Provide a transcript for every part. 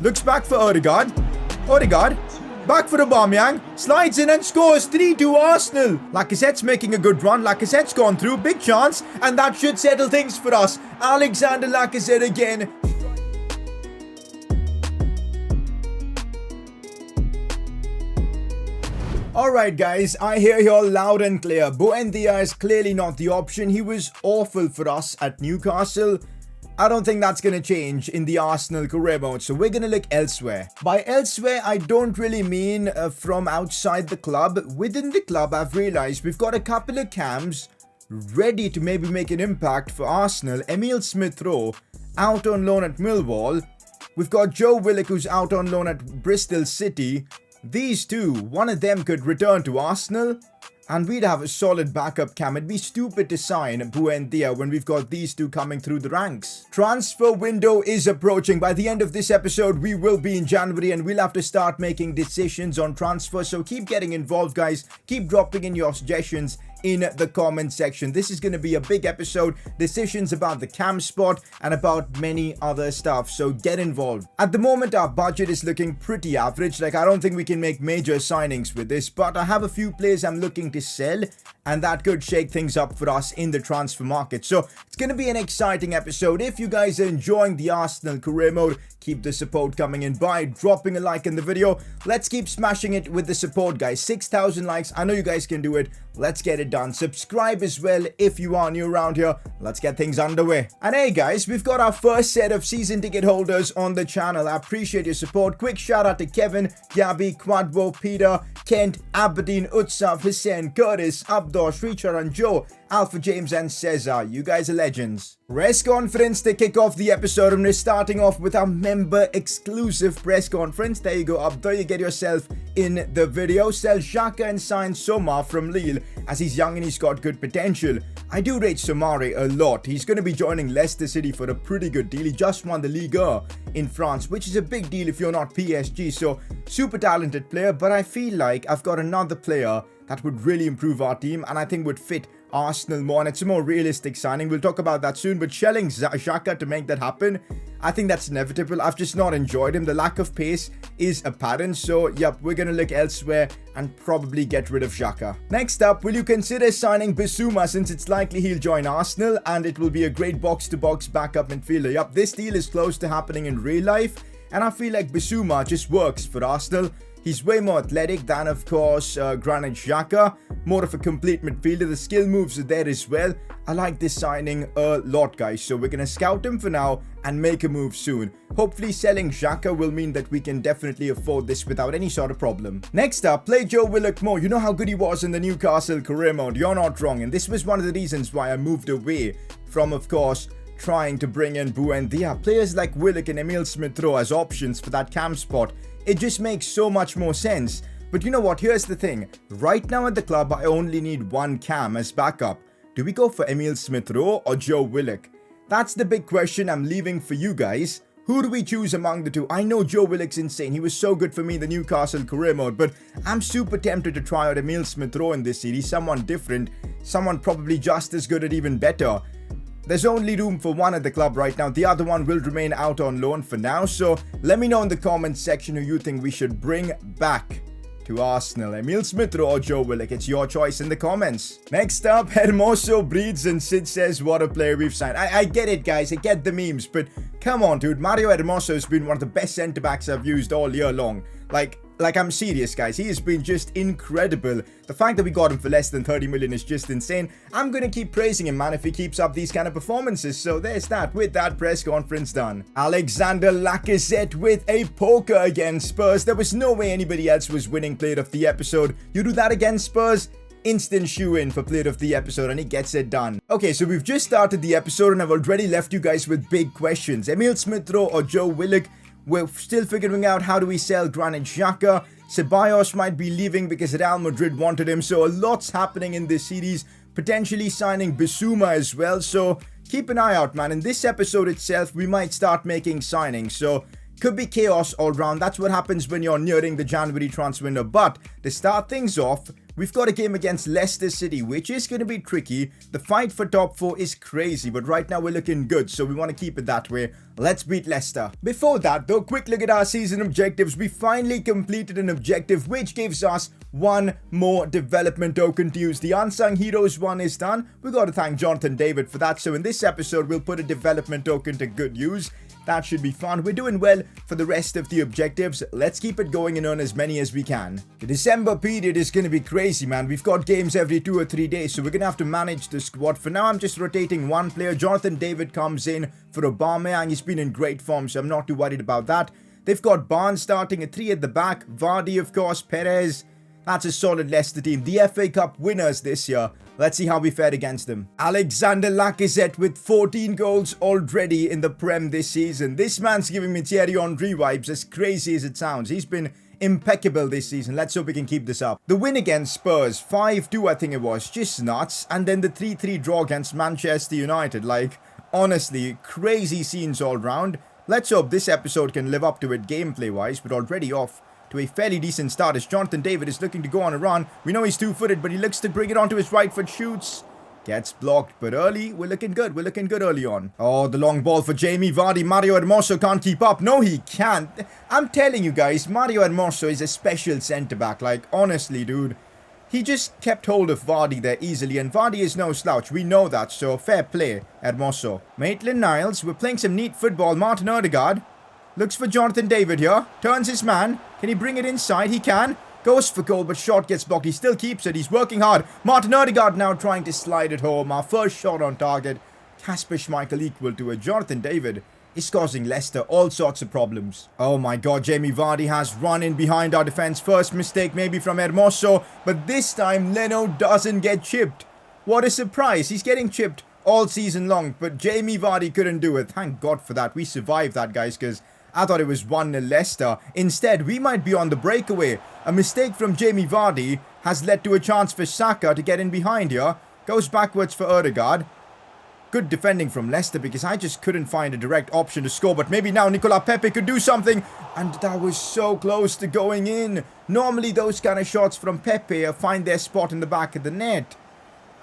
Looks back for Odegaard. Odegaard. Back for Aubameyang. Slides in and scores 3-2 Arsenal. Lacazette's making a good run. Lacazette's gone through. Big chance. And that should settle things for us. Alexander Lacazette again. Alright guys, I hear you all loud and clear. Buendia is clearly not the option. He was awful for us at Newcastle. I don't think that's going to change in the Arsenal career mode, so we're going to look elsewhere. By elsewhere, I don't really mean from outside the club. Within the club, I've realized we've got a couple of cams ready to maybe make an impact for Arsenal. Emile Smith-Rowe out on loan at Millwall. We've got Joe Willock who's out on loan at Bristol City. These two, one of them could return to Arsenal and we'd have a solid backup cam. It'd be stupid to sign Buendia when we've got these two coming through the ranks. Transfer window is approaching. By the end of this episode, we will be in January and we'll have to start making decisions on transfer. So keep getting involved, guys. Keep dropping in your suggestions in the comment section. This is going to be a big episode. Decisions about the cam spot and about many other stuff. So get involved. At the moment, our budget is looking pretty average. Like, I don't think we can make major signings with this, but I have a few players I'm looking to sell, and that could shake things up for us in the transfer market. So it's going to be an exciting episode. If you guys are enjoying the Arsenal career mode, keep the support coming in by dropping a like in the video. Let's keep smashing it with the support, guys. 6,000 likes. I know you guys can do it. Let's get it done. Subscribe as well if you are new around here. Let's get things underway. And hey guys, we've got our first set of season ticket holders on the channel. I appreciate your support. Quick shout out to Kevin, Gabby, Quadvo, Peter, Kent, Aberdeen, Utsav, Hussein, Curtis, Abdor, Srichar and Joe, Alpha James and Cesar. You guys are legends. Press conference to kick off the episode, and we're starting off with our member exclusive press conference. There you go, Abdor, you get yourself in the video. Sell XHAKA and sign Soma from Lille, as he's young and he's got good potential. I do rate Somare a lot. He's going to be joining Leicester City for a pretty good deal. He just won the Ligue in France, which is a big deal if you're not PSG. So super talented player, but I feel like I've got another player that would really improve our team and I think would fit Arsenal more, and it's a more realistic signing. We'll talk about that soon, but shelling XHAKA to make that happen, I think that's inevitable. I've just not enjoyed him. The lack of pace is apparent, so yep, we're gonna look elsewhere and probably get rid of XHAKA. Next up, will you consider signing Bissouma, since it's likely he'll join Arsenal and it will be a great box-to-box backup midfielder? Yep, this deal is close to happening in real life, and I feel like Bissouma just works for Arsenal. He's way more athletic than, of course, Granit Xhaka. More of a complete midfielder. The skill moves are there as well. I like this signing a lot, guys. So we're going to scout him for now and make a move soon. Hopefully selling Xhaka will mean that we can definitely afford this without any sort of problem. Next up, play Joe Willock more. You know how good he was in the Newcastle career mode. You're not wrong. And this was one of the reasons why I moved away from, of course, trying to bring in Buendia. Players like Willock and Emile Smith-Rowe as options for that cam spot. It just makes so much more sense. But you know what? Here's the thing. Right now at the club, I only need one cam as backup. Do we go for Emile Smith-Rowe or Joe Willock? That's the big question I'm leaving for you guys. Who do we choose among the two? I know Joe Willock's insane. He was so good for me in the Newcastle career mode, but I'm super tempted to try out Emile Smith-Rowe in this series. Someone different. Someone probably just as good or even better. There's only room for one at the club right now. The other one will remain out on loan for now. So let me know in the comments section who you think we should bring back to Arsenal. Emile Smith-Rowe or Joe Willock. It's your choice in the comments. Next up, Hermoso breathes and Sid says, what a player we've signed. I get it, guys. I get the memes. But come on, dude. Mario Hermoso has been one of the best centre-backs I've used all year long. Like, I'm serious, guys. He has been just incredible. The fact that we got him for less than 30 million is just insane. I'm going to keep praising him, man, if he keeps up these kind of performances. So there's that. With that, press conference done. Alexander Lacazette with a poker against Spurs. There was no way anybody else was winning player of the episode. You do that against Spurs, instant shoe-in for player of the episode, and he gets it done. Okay, so we've just started the episode and I've already left you guys with big questions. Emile Smith-Rowe or Joe Willock? We're still figuring out how do we sell Granit Xhaka. Ceballos might be leaving because Real Madrid wanted him. So a lot's happening in this series. Potentially signing Bissouma as well. So keep an eye out, man. In this episode itself, we might start making signings. So could be chaos all round. That's what happens when you're nearing the January transfer window. But to start things off, we've got a game against Leicester City, which is going to be tricky. The fight for top 4 is crazy, but right now we're looking good, so we want to keep it that way. Let's beat Leicester. Before that, though, quick look at our season objectives. We finally completed an objective, which gives us one more development token to use. The Unsung Heroes one is done. We got to thank Jonathan David for that. So in this episode, we'll put a development token to good use. That should be fun. We're doing well for the rest of the objectives. Let's keep it going and earn as many as we can. The December period is going to be crazy, man. We've got games every 2 or 3 days, so we're going to have to manage the squad. For now, I'm just rotating one player. Jonathan David comes in for Aubameyang. He's been in great form, so I'm not too worried about that. They've got Barnes starting at 3 at the back. Vardy, of course, Perez. That's a solid Leicester team. The FA Cup winners this year. Let's see how we fared against them. Alexander Lacazette with 14 goals already in the Prem this season. This man's giving me Thierry Henry vibes, as crazy as it sounds. He's been impeccable this season. Let's hope we can keep this up. The win against Spurs, 5-2 I think it was, just nuts. And then the 3-3 draw against Manchester United. Like, honestly, crazy scenes all round. Let's hope this episode can live up to it gameplay-wise, but already off to a fairly decent start as Jonathan David is looking to go on a run. We know he's two-footed, but he looks to bring it onto his right foot, shoots. Gets blocked, but early, we're looking good. We're looking good early on. Oh, the long ball for Jamie Vardy. Mario Hermoso can't keep up. No, he can't. I'm telling you guys, Mario Hermoso is a special centre-back. Like, honestly, dude. He just kept hold of Vardy there easily, and Vardy is no slouch. We know that, so fair play, Hermoso. Maitland-Niles, we're playing some neat football. Martin Odegaard looks for Jonathan David here. Turns his man. Can he bring it inside? He can. Goes for goal, but shot gets blocked. He still keeps it. He's working hard. Martin Odegaard now trying to slide it home. Our first shot on target. Kasper Schmeichel equal to it. Jonathan David is causing Leicester all sorts of problems. Oh my god, Jamie Vardy has run in behind our defense. First mistake maybe from Hermoso, but this time Leno doesn't get chipped. What a surprise. He's getting chipped all season long, but Jamie Vardy couldn't do it. Thank God for that. We survived that, guys, because I thought it was 1-0 Leicester. Instead, we might be on the breakaway. A mistake from Jamie Vardy has led to a chance for XHAKA to get in behind here. Goes backwards for Odegaard. Good defending from Leicester because I just couldn't find a direct option to score. But maybe now Nicola Pepe could do something. And that was so close to going in. Normally those kind of shots from Pepe find their spot in the back of the net.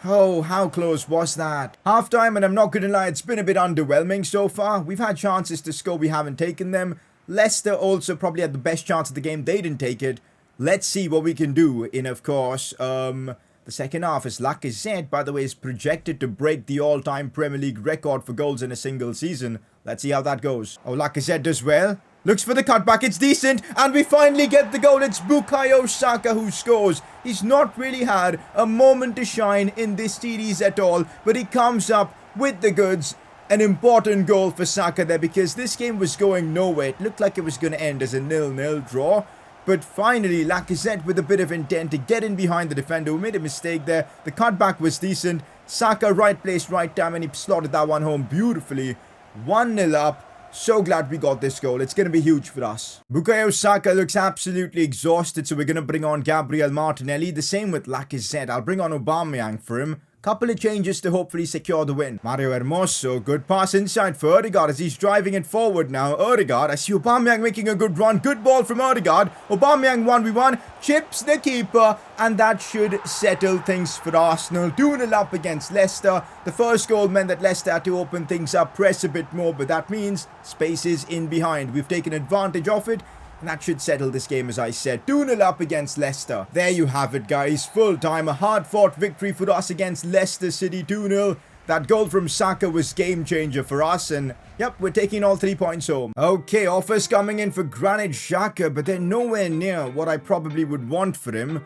Oh, how close was that? Half-time, and I'm not going to lie, it's been a bit underwhelming so far. We've had chances to score, we haven't taken them. Leicester also probably had the best chance of the game. They didn't take it. Let's see what we can do in, of course, the second half. As Lacazette, by the way, is projected to break the all-time Premier League record for goals in a single season. Let's see how that goes. Oh, Lacazette does well. Looks for the cutback, it's decent, and we finally get the goal. It's Bukayo Saka who scores. He's not really had a moment to shine in this series at all, but he comes up with the goods. An important goal for Saka there because this game was going nowhere. It looked like it was going to end as a 0-0 draw. But finally, Lacazette with a bit of intent to get in behind the defender who made a mistake there. The cutback was decent. Saka right place, right time, and he slotted that one home beautifully. 1-0 up. So glad we got this goal. It's going to be huge for us. Bukayo Saka looks absolutely exhausted, so we're going to bring on Gabriel Martinelli. The same with Lacazette. I'll bring on Aubameyang for him. Couple of changes to hopefully secure the win. Mario Hermoso, good pass inside for Odegaard as he's driving it forward now. Odegaard, I see Aubameyang making a good run. Good ball from Odegaard. Aubameyang 1v1, chips the keeper, and that should settle things for Arsenal. 2-0 up against Leicester. The first goal meant that Leicester had to open things up, press a bit more, but that means space is in behind. We've taken advantage of it. And that should settle this game, as I said. 2-0 up against Leicester. There you have it, guys. Full time. A hard-fought victory for us against Leicester City 2-0. That goal from Saka was game changer for us. And, yep, we're taking all 3 points home. Okay, offers coming in for Granit Xhaka, but they're nowhere near what I probably would want for him.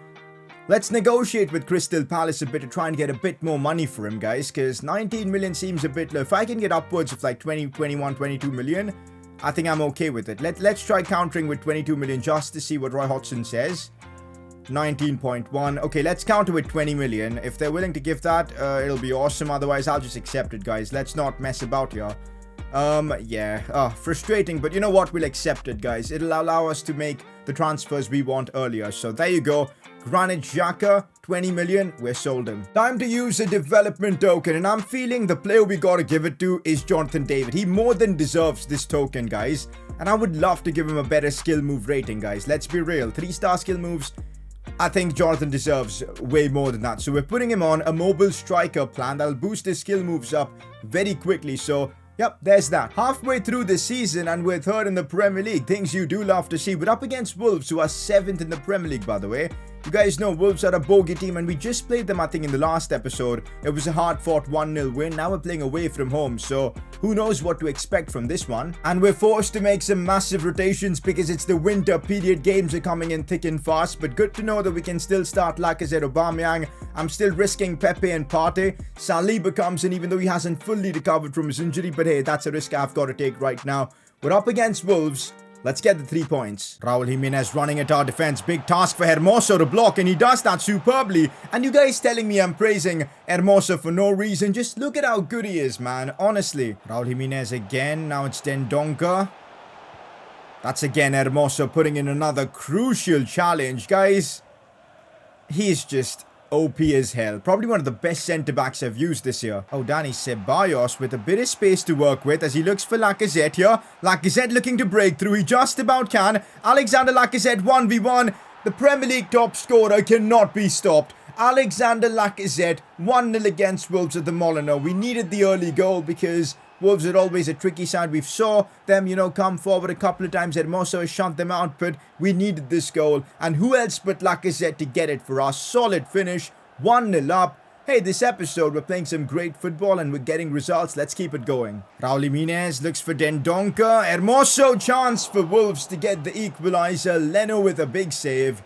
Let's negotiate with Crystal Palace a bit to try and get a bit more money for him, guys. Because 19 million seems a bit low. If I can get upwards of like 20, 21, 22 million... I think I'm okay with it. Let's try countering with 22 million just to see what Roy Hodgson says. 19.1. Okay, let's counter with 20 million. If they're willing to give that, it'll be awesome. Otherwise, I'll just accept it, guys. Let's not mess about here. Yeah. Frustrating, but you know what? We'll accept it, guys. It'll allow us to make the transfers we want earlier. So there you go. Granit Xhaka, 20 million, we're sold him. Time to use a development token, and I'm feeling the player we gotta give it to is Jonathan David. He more than deserves this token, guys. And I would love to give him a better skill move rating, guys. Let's be real. 3-star skill moves, I think Jonathan deserves way more than that. So we're putting him on a mobile striker plan that'll boost his skill moves up very quickly. So yep, there's that. Halfway through the season and we're third in the Premier League. Things you do love to see. We're up against Wolves, who are 7th in the Premier League, by the way. You guys know Wolves are a bogey team and we just played them, I think, in the last episode. It was a hard-fought 1-0 win. Now we're playing away from home, so who knows what to expect from this one. And we're forced to make some massive rotations because it's the winter period. Games are coming in thick and fast, but good to know that we can still start Lacazette, Aubameyang. I'm still risking Pepe and Partey. Saliba comes in even though he hasn't fully recovered from his injury, but hey, that's a risk I've got to take right now. We're up against Wolves. Let's get the 3 points. Raul Jimenez running at our defense. Big task for Hermoso to block, and he does that superbly. And you guys telling me I'm praising Hermoso for no reason. Just look at how good he is, man. Honestly. Raul Jimenez again. Now it's Dendoncker. That's again Hermoso putting in another crucial challenge. Guys, he's just OP as hell. Probably one of the best centre-backs I've used this year. Oh, Dani Ceballos with a bit of space to work with as he looks for Lacazette here. Lacazette looking to break through. He just about can. Alexander Lacazette 1v1. The Premier League top scorer cannot be stopped. Alexander Lacazette 1-0 against Wolves at the Molyneux. We needed the early goal because Wolves are always a tricky side. We've saw them, come forward a couple of times. Hermoso has shut them out, but we needed this goal. And who else but Lacazette to get it for us? Solid finish, 1-0 up. Hey, this episode, we're playing some great football and we're getting results. Let's keep it going. Raul Jimenez looks for Dendoncker. Hermoso chance for Wolves to get the equaliser. Leno with a big save.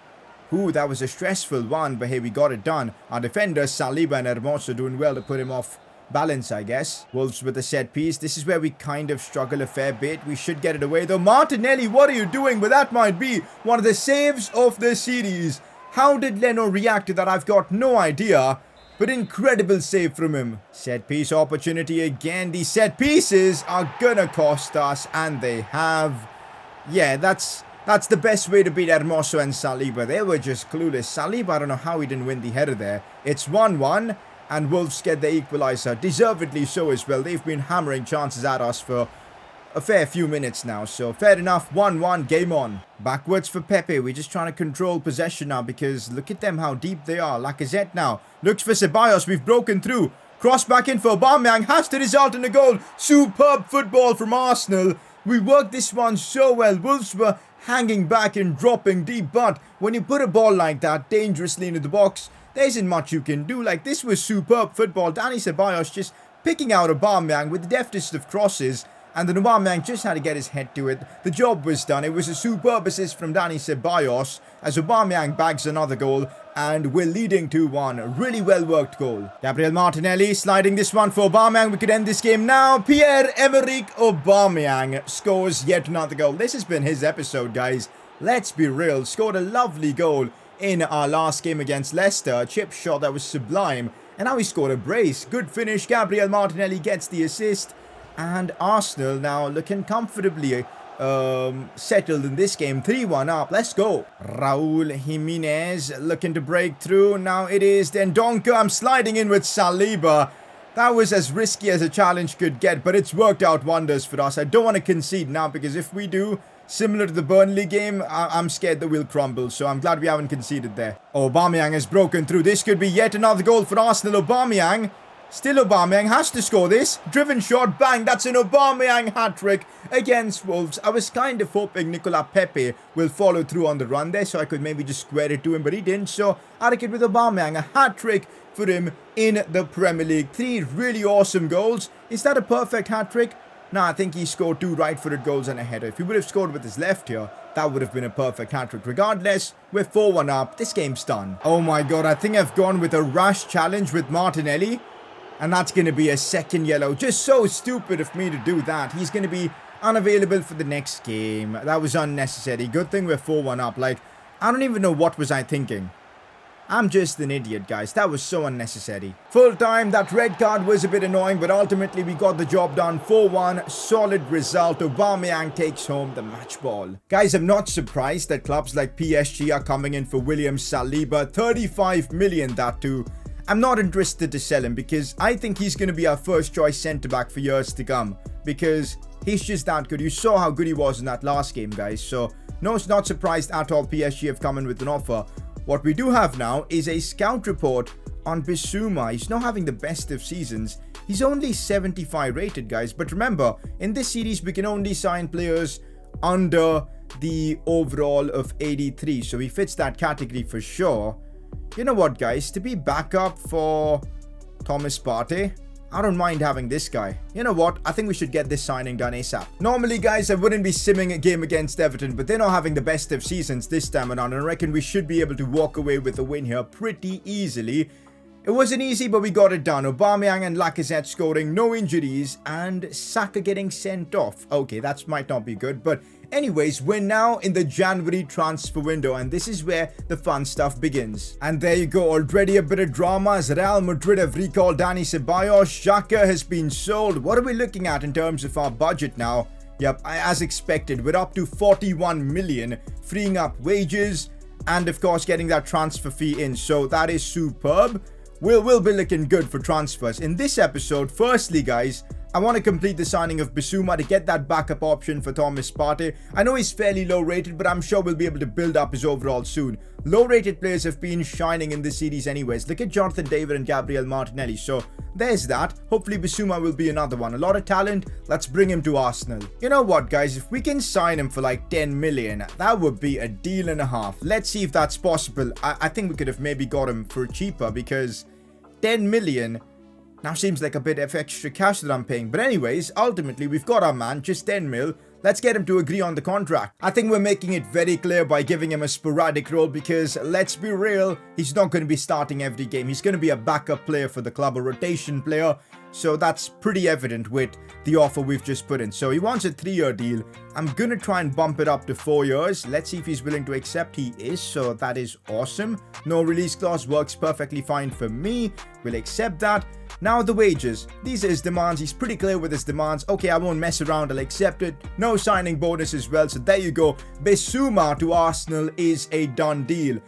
Ooh, that was a stressful one, but hey, we got it done. Our defenders, Saliba and Hermoso, doing well to put him off balance, I guess. Wolves with a set piece. This is where we kind of struggle a fair bit. We should get it away though. Martinelli, what are you doing? But that might be one of the saves of the series. How did Leno react to that? I've got no idea. But incredible save from him. Set piece opportunity again. These set pieces are gonna cost us, and they have. Yeah, that's the best way to beat Hermoso and Saliba. They were just clueless. Saliba, I don't know how he didn't win the header there. It's 1-1. And Wolves get the equaliser. Deservedly so as well. They've been hammering chances at us for a fair few minutes now. So fair enough. 1-1. Game on. Backwards for Pepe. We're just trying to control possession now because look at them how deep they are. Lacazette now looks for Ceballos. We've broken through. Cross back in for Aubameyang. Has to result in a goal. Superb football from Arsenal. We worked this one so well. Wolves were hanging back and dropping deep. But when you put a ball like that dangerously into the box, there isn't much you can do. Like, this was superb football. Dani Ceballos just picking out Aubameyang with the deftest of crosses. And then Aubameyang just had to get his head to it. The job was done. It was a superb assist from Dani Ceballos as Aubameyang bags another goal. And we're leading 2-1. Really well-worked goal. Gabriel Martinelli sliding this one for Aubameyang. We could end this game now. Pierre-Emerick Aubameyang scores yet another goal. This has been his episode, guys. Let's be real. Scored a lovely goal in our last game against Leicester. A chip shot that was sublime. And now he scored a brace. Good finish. Gabriel Martinelli gets the assist. And Arsenal now looking comfortably settled in this game. 3-1 up. Let's go. Raul Jimenez looking to break through. Now it is Dendoncker. I'm sliding in with Saliba. That was as risky as a challenge could get, but it's worked out wonders for us. I don't want to concede now because if we do, similar to the Burnley game, I'm scared that we'll crumble. So I'm glad we haven't conceded there. Aubameyang has broken through. This could be yet another goal for Arsenal. Aubameyang. Still Aubameyang has to score this. Driven shot. Bang. That's an Aubameyang hat-trick against Wolves. I was kind of hoping Nicolas Pepe will follow through on the run there so I could maybe just square it to him, but he didn't. So I reckon with Aubameyang, a hat-trick for him in the Premier League. 3 really awesome goals. Is that a perfect hat-trick? No, I think he scored 2 right-footed goals and a header. If he would have scored with his left here, that would have been a perfect hat-trick. Regardless, we're 4-1 up. This game's done. Oh my god, I think I've gone with a rash challenge with Martinelli. And that's going to be a second yellow. Just so stupid of me to do that. He's going to be unavailable for the next game. That was unnecessary. Good thing we're 4-1 up. Like, I don't even know what was I thinking. I'm just an idiot, guys. That was so unnecessary. Full time, that red card was a bit annoying, but ultimately we got the job done. 4-1, solid result. Aubameyang takes home the match ball. Guys, I'm not surprised that clubs like PSG are coming in for William Saliba. 35 million, that too. I'm not interested to sell him because I think he's going to be our first choice centre-back for years to come. Because he's just that good. You saw how good he was in that last game, guys. So, no, it's not surprised at all PSG have come in with an offer. what we do have now is a scout report on Bissouma. He's not having the best of seasons. He's only 75 rated, guys. But remember, in this series, we can only sign players under the overall of 83. So he fits that category for sure. You know what, guys? To be backup for Thomas Partey, I don't mind having this guy. You know what? I think we should get this signing done ASAP. Normally, guys, I wouldn't be simming a game against Everton, but they're not having the best of seasons this time around, and I reckon we should be able to walk away with a win here pretty easily. It wasn't easy, but we got it done. Aubameyang and Lacazette scoring, no injuries, and XHAKA getting sent off. Okay, that might not be good, but anyways, we're now in the January transfer window, and this is where the fun stuff begins. And there you go, already a bit of drama as Real Madrid have recalled Dani Ceballos. XHAKA has been sold. What are we looking at in terms of our budget now? Yep, as expected, we're up to 41 million, freeing up wages, and of course getting that transfer fee in. So that is superb. We'll be looking good for transfers. In this episode, firstly, guys, I want to complete the signing of Bissouma to get that backup option for Thomas Partey. I know he's fairly low rated, but I'm sure we'll be able to build up his overall soon. Low rated players have been shining in this series anyways. Look at Jonathan David and Gabriel Martinelli. So there's that. Hopefully Bissouma will be another one. A lot of talent. Let's bring him to Arsenal. You know what, guys? If we can sign him for like 10 million, that would be a deal and a half. Let's see if that's possible. I think we could have maybe got him for cheaper, because 10 million now seems like a bit of extra cash that I'm paying. But anyways, ultimately, we've got our man, just 10 mil. Let's get him to agree on the contract. I think we're making it very clear by giving him a sporadic role, because let's be real, he's not going to be starting every game. He's going to be a backup player for the club, a rotation player. So that's pretty evident with the offer we've just put in. So he wants a 3-year deal. I'm going to try and bump it up to 4 years. Let's see if he's willing to accept. He is, so that is awesome. No release clause works perfectly fine for me. We'll accept that. Now the wages. These are his demands. He's pretty clear with his demands. Okay, I won't mess around. I'll accept it. No signing bonus as well. So there you go. Bissouma to Arsenal is a done deal.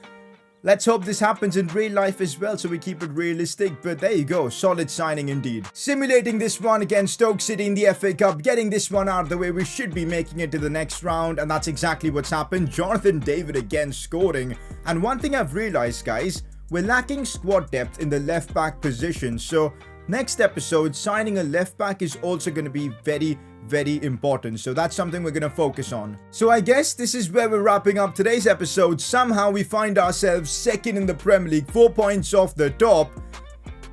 Let's hope this happens in real life as well, so we keep it realistic. But there you go, solid signing indeed. Simulating this one against Stoke City in the FA Cup, getting this one out of the way. We should be making it to the next round, and that's exactly what's happened. Jonathan David again scoring. And one thing I've realized, guys, we're lacking squad depth in the left back position. So next episode, signing a left back is also going to be very important. So that's something we're going to focus on. So I guess this is where we're wrapping up today's episode. Somehow we find ourselves second in the Premier League, 4 points off the top.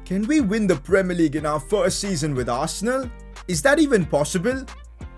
Can we win the Premier League in our first season with Arsenal? Is that even possible?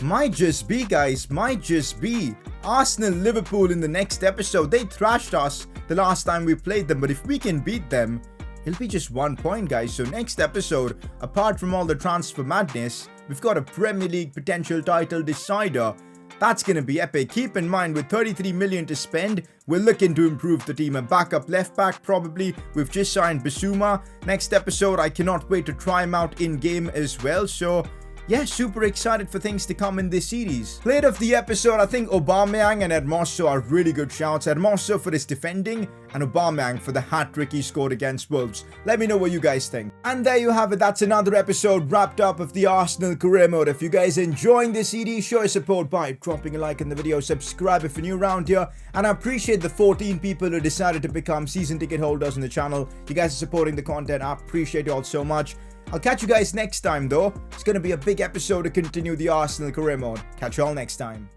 Might just be, guys. Might just be. Arsenal, Liverpool in the next episode. They thrashed us the last time we played them, but if we can beat them, it'll be just 1 point, guys. So next episode, apart from all the transfer madness, we've got a Premier League potential title decider. That's going to be epic. Keep in mind, with 33 million to spend, we're looking to improve the team. A backup left back, probably. We've just signed Bissouma. Next episode, I cannot wait to try him out in-game as well. So yeah, super excited for things to come in this series. Player of the episode, I think Aubameyang and Hermoso are really good shouts. Hermoso for his defending and Aubameyang for the hat-trick he scored against Wolves. Let me know what you guys think. And there you have it. That's another episode wrapped up of the Arsenal career mode. If you guys are enjoying this series, show your support by dropping a like on the video, subscribe if you're new around here, and I appreciate the 14 people who decided to become season ticket holders on the channel. You guys are supporting the content. I appreciate you all so much. I'll catch you guys next time though. It's going to be a big episode to continue the Arsenal career mode. Catch you all next time.